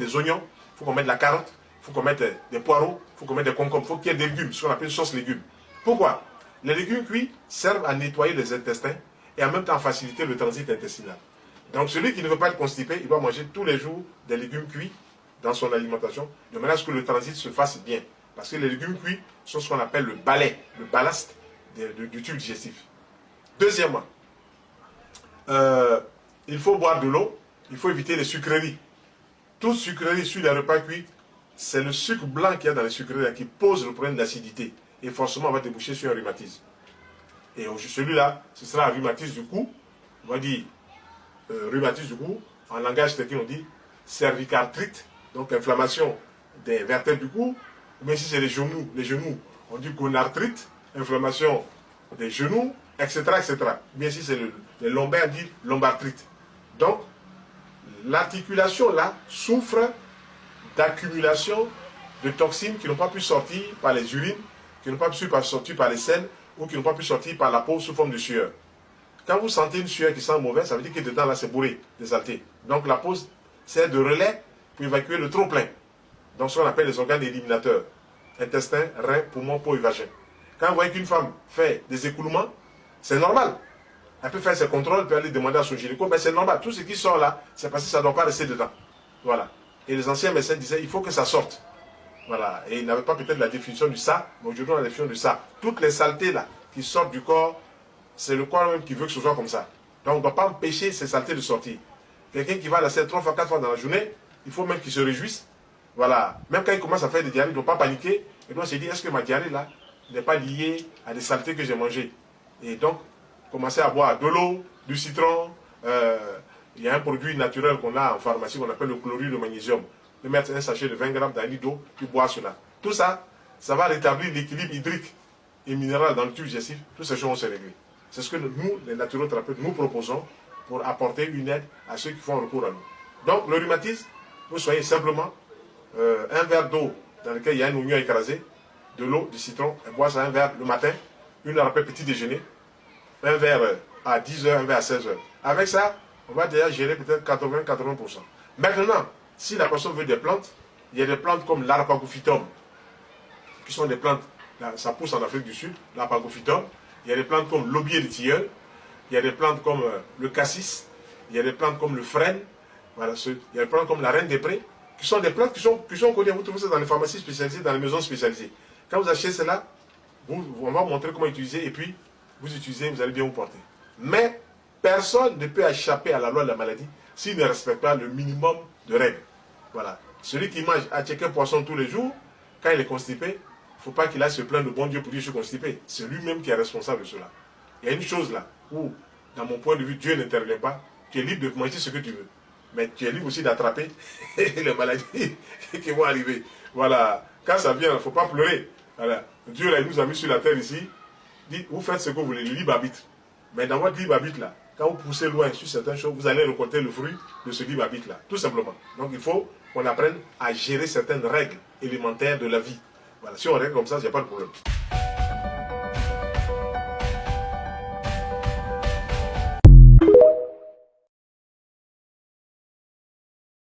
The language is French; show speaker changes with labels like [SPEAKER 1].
[SPEAKER 1] des oignons, il faut qu'on mette de la carotte, il faut qu'on mette des poireaux, il faut qu'on mette des concombres, il faut qu'il y ait des légumes, ce qu'on appelle sauce légumes. Pourquoi? Les légumes cuits servent à nettoyer les intestins et en même temps à faciliter le transit intestinal. Donc celui qui ne veut pas être constipé, il doit manger tous les jours des légumes cuits dans son alimentation, de manière à ce que le transit se fasse bien. Parce que les légumes cuits sont ce qu'on appelle le balai, le ballast du tube digestif. Deuxièmement, il faut boire de l'eau, il faut éviter les sucreries. Toute sucrerie sur les repas cuits, c'est le sucre blanc qu'il y a dans les sucreries qui pose le problème d'acidité. Et forcément, on va déboucher sur un rhumatisme. Et celui-là, ce sera un rhumatisme du cou. On va dire rhumatisme du cou. En langage technique, on dit cervicarthrite, donc inflammation des vertèbres du cou. Ou bien si c'est les genoux, on dit gonarthrite, inflammation des genoux, etc. etc. Bien si c'est les lombaires, on dit lombarthrite. Donc, l'articulation là souffre d'accumulation de toxines qui n'ont pas pu sortir par les urines, qui n'ont pas pu sortir par les selles ou qui n'ont pas pu sortir par la peau sous forme de sueur. Quand vous sentez une sueur qui sent mauvais, ça veut dire que dedans là c'est bourré, des saletés. Donc la peau sert de relais pour évacuer le trop-plein. Donc ce qu'on appelle les organes éliminateurs. Intestin, rein, poumon, peau et vagin. Quand vous voyez qu'une femme fait des écoulements, c'est normal. Elle peut faire ses contrôles, peut aller demander à son gynéco, mais c'est normal. Tout ce qui sort là, c'est parce que ça ne doit pas rester dedans. Voilà. Et les anciens médecins disaient, il faut que ça sorte. Voilà. Et ils n'avaient pas peut-être la définition du ça, mais aujourd'hui on a la définition du ça. Toutes les saletés là, qui sortent du corps, c'est le corps même qui veut que ce soit comme ça. Donc on ne doit pas empêcher ces saletés de sortir. Quelqu'un qui va à la selle 3 fois, 4 fois dans la journée, il faut même qu'il se réjouisse. Voilà. Même quand il commence à faire des diarrhées, il ne doit pas paniquer. Et donc, on s'est dit, est-ce que ma diarrhée là n'est pas liée à des saletés que j'ai mangées? Et donc, commencer à boire de l'eau, du citron. Il y a un produit naturel qu'on a en pharmacie qu'on appelle le chlorure de magnésium. De mettre un sachet de 20 grammes dans un lit d'eau, puis boire cela. Tout ça, ça va rétablir l'équilibre hydrique et minéral dans le tube digestif. Toutes ces choses vont se régler. C'est ce que nous, les naturothérapeutes, nous proposons pour apporter une aide à ceux qui font recours à nous. Donc, le rhumatisme, vous soyez simplement un verre d'eau dans lequel il y a un oignon écrasé, de l'eau, du citron, et boire ça un verre le matin, une heure après petit déjeuner, un verre à 10 h, un verre à 16 h. Avec ça, on va déjà gérer peut-être 80-80%. Maintenant, si la personne veut des plantes, il y a des plantes comme l'arpagophytum, qui sont des plantes, ça pousse en Afrique du Sud, l'arpagophytum. Il y a des plantes comme l'aubier de tilleul, il y a des plantes comme le cassis, il y a des plantes comme le frêne, voilà, il y a des plantes comme la reine des prés, qui sont des plantes qui sont connues. Vous trouvez ça dans les pharmacies spécialisées, dans les maisons spécialisées. Quand vous achetez cela, on va vous montrer comment utiliser, et puis vous utilisez, vous allez bien vous porter. Mais personne ne peut échapper à la loi de la maladie s'il ne respecte pas le minimum de règles. Voilà. Celui qui mange à checker poisson tous les jours, quand il est constipé, il ne faut pas qu'il aille se plaindre de bon Dieu pour dire je suis constipé. C'est lui-même qui est responsable de cela. Il y a une chose là où, dans mon point de vue, Dieu n'intervient pas. Tu es libre de manger ce que tu veux. Mais tu es libre aussi d'attraper les maladies qui vont arriver. Voilà. Quand ça vient, il ne faut pas pleurer. Voilà. Dieu là, il nous a mis sur la terre ici. Dit, vous faites ce que vous voulez, le libre arbitre. Mais dans votre libre arbitre là, quand vous poussez loin sur certaines choses, vous allez récolter le fruit de ce libre arbitre là. Tout simplement. Donc il faut qu'on apprenne à gérer certaines règles élémentaires de la vie. Voilà. Si on règle comme ça, il n'y a pas de problème.